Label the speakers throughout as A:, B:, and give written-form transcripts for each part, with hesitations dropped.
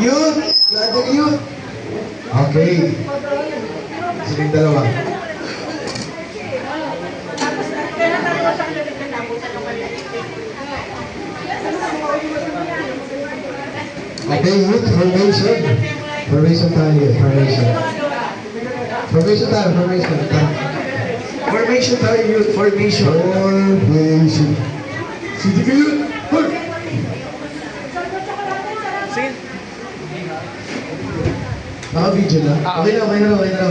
A: Youth! Gather youth! Okay. Siling dalawa. Okay, youth, formation. Formation tayo, formation. Formation tayo, formation. Formation tayo, youth, formation. Formation. Sige ka, youth! Hold!
B: Sige.
A: Naka-video na? Okay na, okay na, okay na.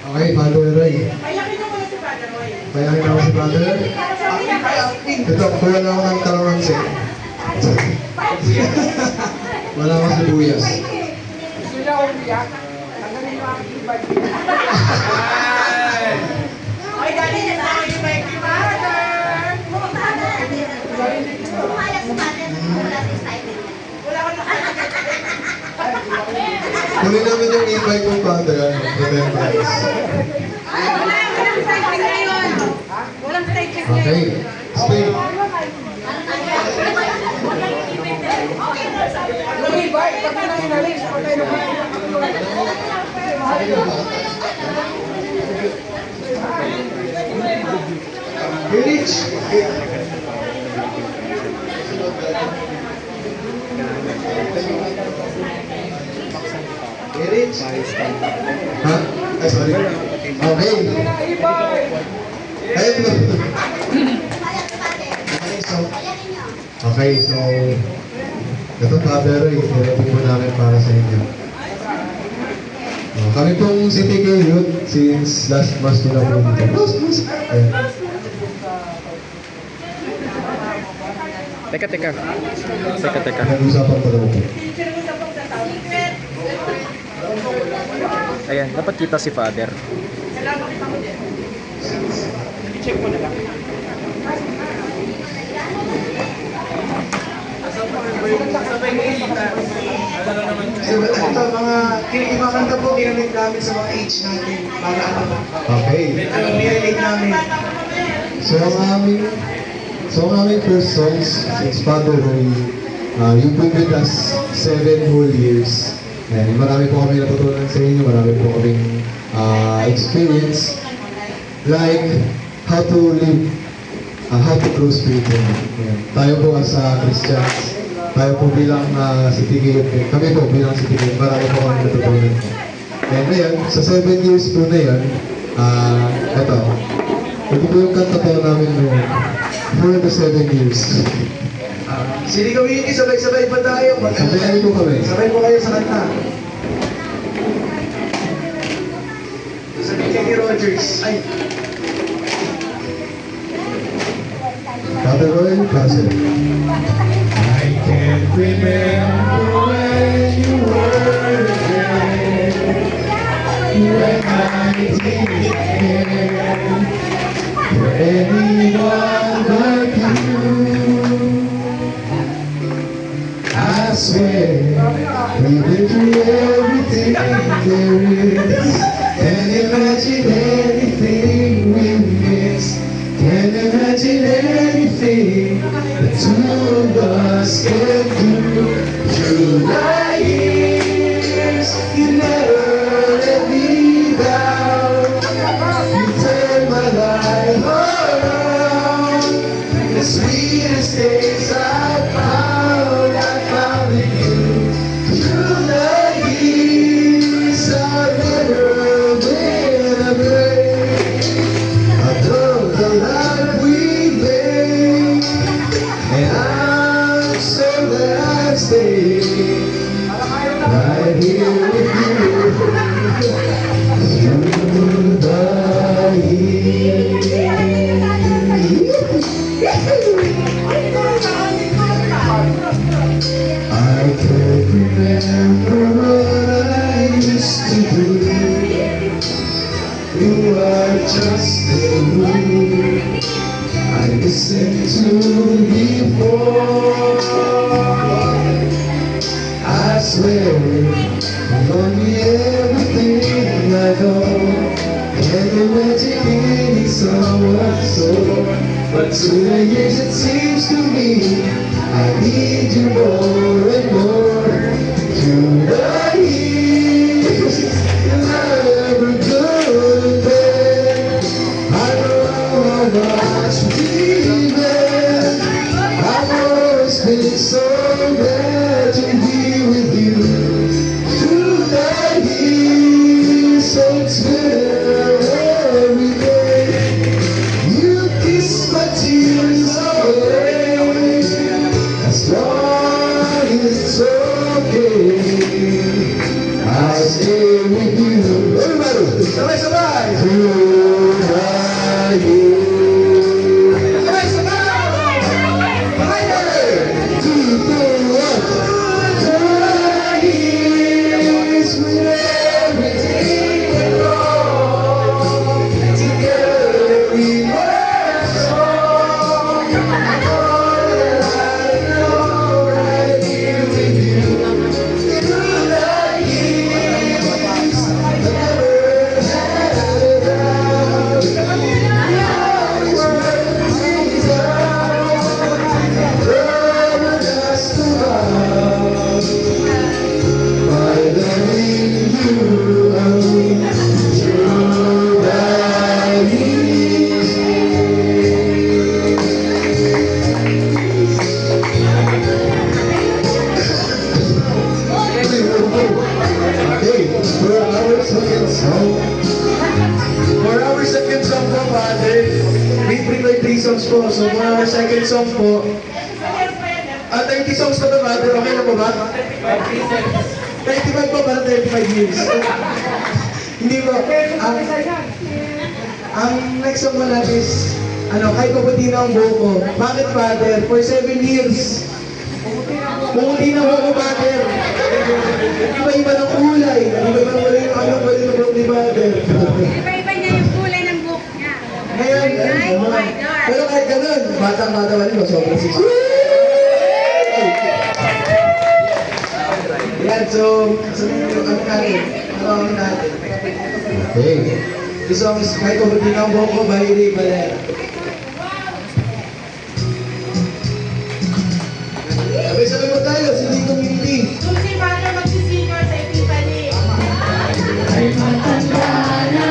A: Okay, Father Roy.
C: Payakin mo muna si Father Roy.
A: Payakin ako si Father. Ito, kuha na ako ng kalamansi. Wala ako sa buyas.
C: Gusto niya umiyak? Tanggalin mo ang e-bike. Ay, dali niya sa akin yung bike ni Father.
D: Pumuntahan na natin. Pumayag sa Father. Wala sa excited.
C: Wala ko na.
A: Kunin namin yung e-bike ng Father, remembrance.
C: Walang staging ngayon. Walang staging ngayon.
A: Okay, stay.
C: Lumibay, pag na inalis, patay na ba?
A: Village. Village. Ha? Ay, sorry. Okay. Ayun mo. Okay, so ito Father, i-ready po namin para sa inyo. Kami pong City K Youth since last month din ako dito. Ayan.
B: Teka.
A: Nag-usapan pa daw po.
B: Ayan, dapat kita si Father.
C: Check mo na lang.
A: Ito, mga ibang kanta po, ginamit namin sa mga age natin para ano. Okay. Anong nirelate namin? So ang aming first songs, since Father Roy, you've been with us 7 whole years. And marami po kami natutunan sa inyo, marami po kaming experience. Like, how to live, how to grow spiritually. Tayo po as Christians, tayo po bilang City Gate, kami po bilang City Gate, marami po kami natutunan po. And ngayon, sa 7 years po na yan, ito po yung kanta po namin ngayon, for the 7 years.
E: Sili kami yun, sabay-sabay pa tayo.
A: Sabayan po kami.
E: Sabay po kayo sa kanta. Sabi kay Rogers. Ay,
A: Father Roy, Pastor.
E: I can't remember when you were there, when I didn't care for anyone but you. I swear, we've been through everything there is. Can't imagine anything we missed. Can't imagine anything the two of us can do. Through the years, you never let me down. You turned my life around. The sweetest days I found in you. Through the years, I've never been afraid of the life we made, and I'm so glad I stayed right here with you through the years. I can't remember what I used to do. You are just the moon I listened to before. I swear, you know me everything I know. Can't imagine any someone so. But through the years it seems to me I need you more and more. been so glad to be with you through the years. So it's good every day. You kiss my tears away as long as it's okay. I'll stay with you. Everybody, sabay-sabay. Through the years. For our second song po, Father, we prepared 3 songs po. So for our second song po, 30 songs pa to, Father. Okay na po ba? 35 po, para 35 years. Hindi po. Ang next song po natin is, kahit paputi na ang buho ko. Bakit, Father? For 7 years. Pumuti na buho ko, Father. Iba-iba ng kulay. Iba-iba ng kulay yung anong kulay ng buhok ni Father.
D: Iba-iba niya yung kulay ng buhok niya.
E: Ngayon,
D: Oh my God.
E: pero kahit ganun, batang-bata pa rin mo, sobrang sisi. Yan, so ano natin? Ano natin? Okay. This song is Kahit Pabuti na ang Buhok Ko by Ray Valera. Sabay-sabay mo tayo, hindi community.
D: Kung si Father magsisenior sa Epipani.
F: Ay matanda na,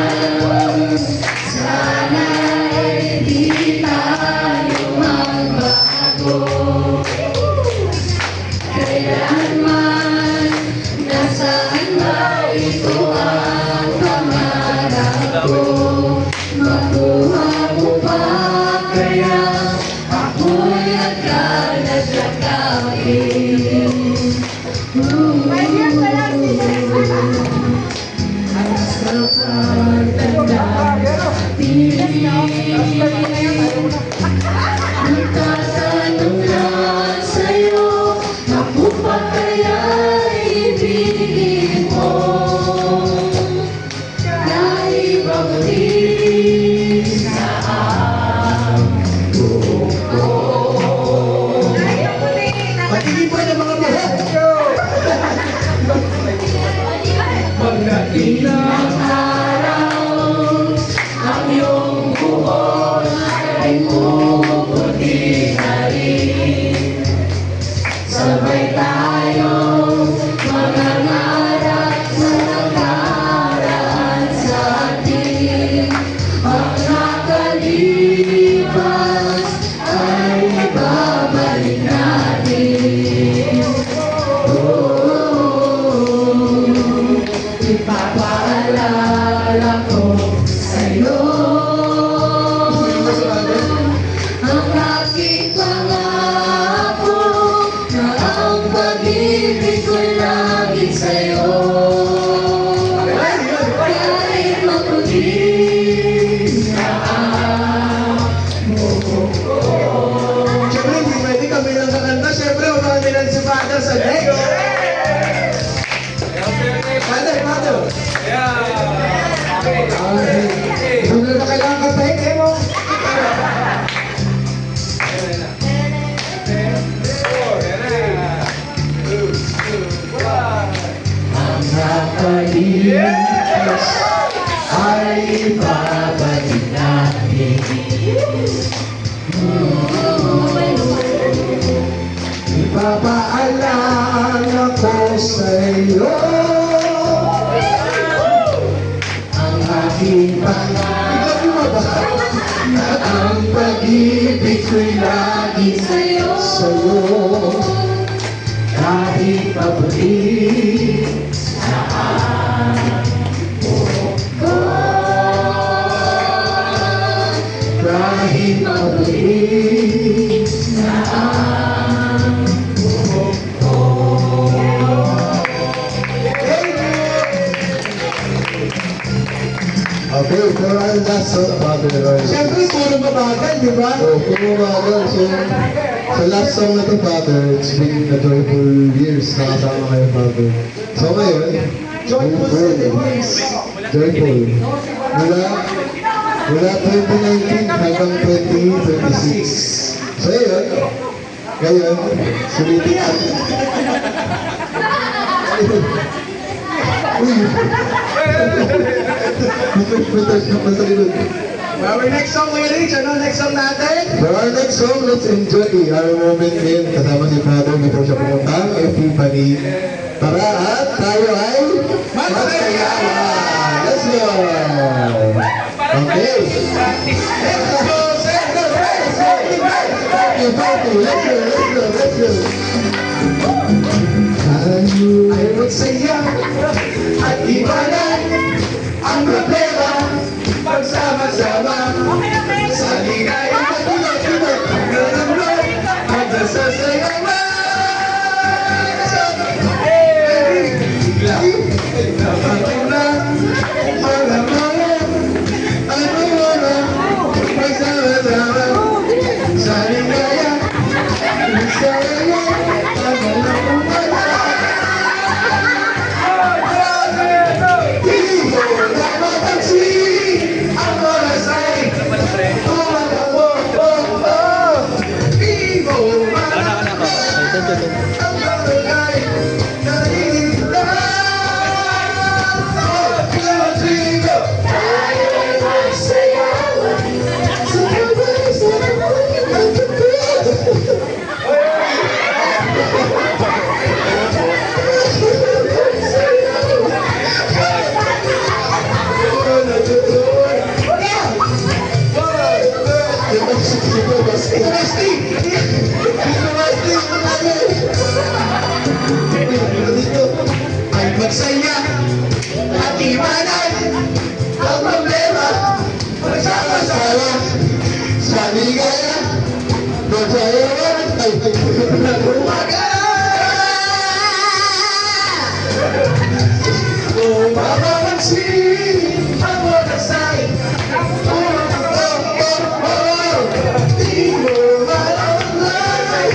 F: sana ay di tayo magbago. Kailanman, nasaan ba ito ang pangarap ko? Makuha mo pa kaya ako'y naglalagakapin.
D: Kanya pa lang sila.
F: Sa pagtanda, nagtatanong lang sa'yo, ako pa kaya ibigin mo? Na ibang tingin sa buhok ko.
E: Patigin po ng mga buhok.
F: Pagdating ng araw, ang iyong buhok ay puputi na rin. Sabay tayo mangangarap sa nakaraan sa atin. Ang nakalipas ay ibabalik natin. Ipapaalala ko sa'yo ang aking pangako na ang pag-ibig ko'y lagi sa'yo. Kahit maputi na ang buhok ko.
E: Siyempre, hindi pwede kami lang kakanta. Siyempre, magkakamilan si Father sa next. Father. Hindi na kailangan kantahin, eh mo.
F: Ang nakalipas ay babalik natin.
E: Ipapaalala ko sa'yo ang aking pangako. ba? Ang pag-ibig ko'y lagi
F: Sa'yo,
E: sa'yo. Kahit mabuti kahit mabuti
A: Okay, for our last song, Father Roy.
E: Siyempre, puro mabagal, di ba?
A: So, pumagal. So, sa last song na to, Father, it's been a joyful years nakasama kayo, Father. So ngayon,
E: Joyful 7 years.
A: Joyful. Mula 2019 hanggang 2026. So ngayon, sulitin natin. Uy! Bukas naman sa likod.
E: Our next song, Kuya Rich, ano next song natin?
A: For our next song, let's enjoy our moment ngayon kasama si Father before siya pumunta ang Epiphany. Tara at tayo ay magsayawan! Let's go! Okay.
E: Let's go, celebrate!
A: Let's go!
E: Ay magsaya at iwanan ang problema pagsama-sama sa ligaya at tulad-tulad ng ramdam at nasasayawan. Napatulang mga ano na pagsama-sama sa ligaya sa ligaya at walang ay magsaya at iwanan ang problema magsama-sama sa ligaya magsayawan ay umaga kung mapapansin ang wagasay di mo malamay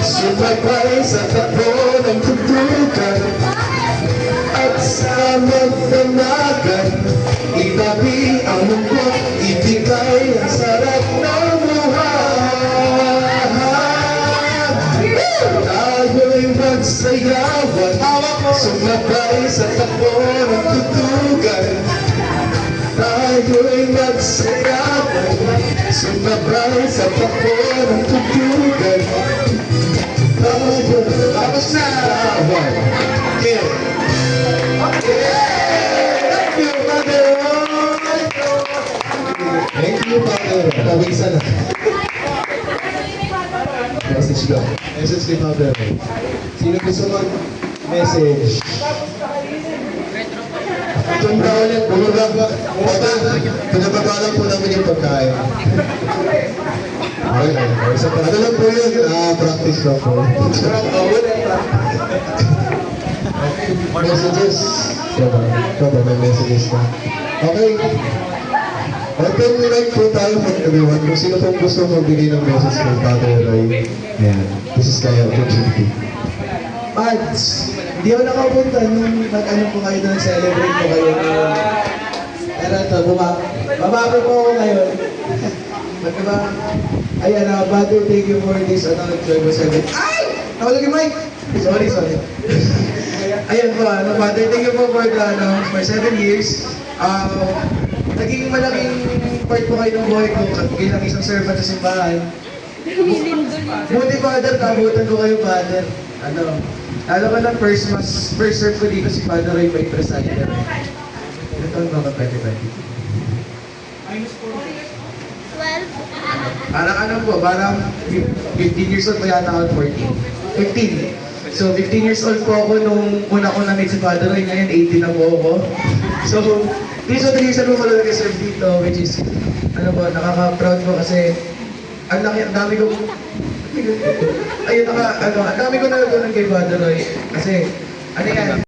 E: Sumabay sa takbo ng tutukan at sa magdamagan itabi ang lungkot, ibigay ang sarap ng buhay. Tayo'y magsayawan, sumabay sa takbo ng tutukan. Tayo'y magsayawan, sumabay sa takbo ng tutukan. Tapos na! Okay.
A: Thank you, Father. Pawisan na. Message daw. Message ni Father. Sino gusto mag-message? Itong na ulit, bumaba. Pinababalang po namin yung pagkain. Okay, isa pa. Ano lang po yun? Practice lang po. Messages. Ikaw ba may messages na? Okay. Open mic po tayo for everyone. Kung sino pong gusto magbigay ng message kay Father Roy. Ayan. This is kaya opportunity.
E: Mads, hindi ako nakapunta nung nag-ano po kayo doon, celebrate po kayo. Pero ito, babago po ako ngayon. Ba't ka ba? Ayan, Father, thank you for this, 1207. Ay! Nawala yung mic! Sorry. Ayan po, Father, thank you po for 7 years. Naging malaking part po kayo ng buhay ko bilang isang servant sa simbahan. Buti, Father, kabutan ko kayo, Father. Lalo ko lang first serve ko dito si Father Roy Pai Presider. Ilan taon ba ka 2020?
D: 12.
E: Parang 15 years old pa yata ako, 14. 15. So, 15 years old po ako nung una ko na-meet si Father Roy. Ngayon, 18 na po ako. So, please o reason mo ko lang nag-serve dito, which is, nakaka-proud ko kasi, ang dami ko, ang dami ko natutunan kay Father Roy. Kasi, ano yan,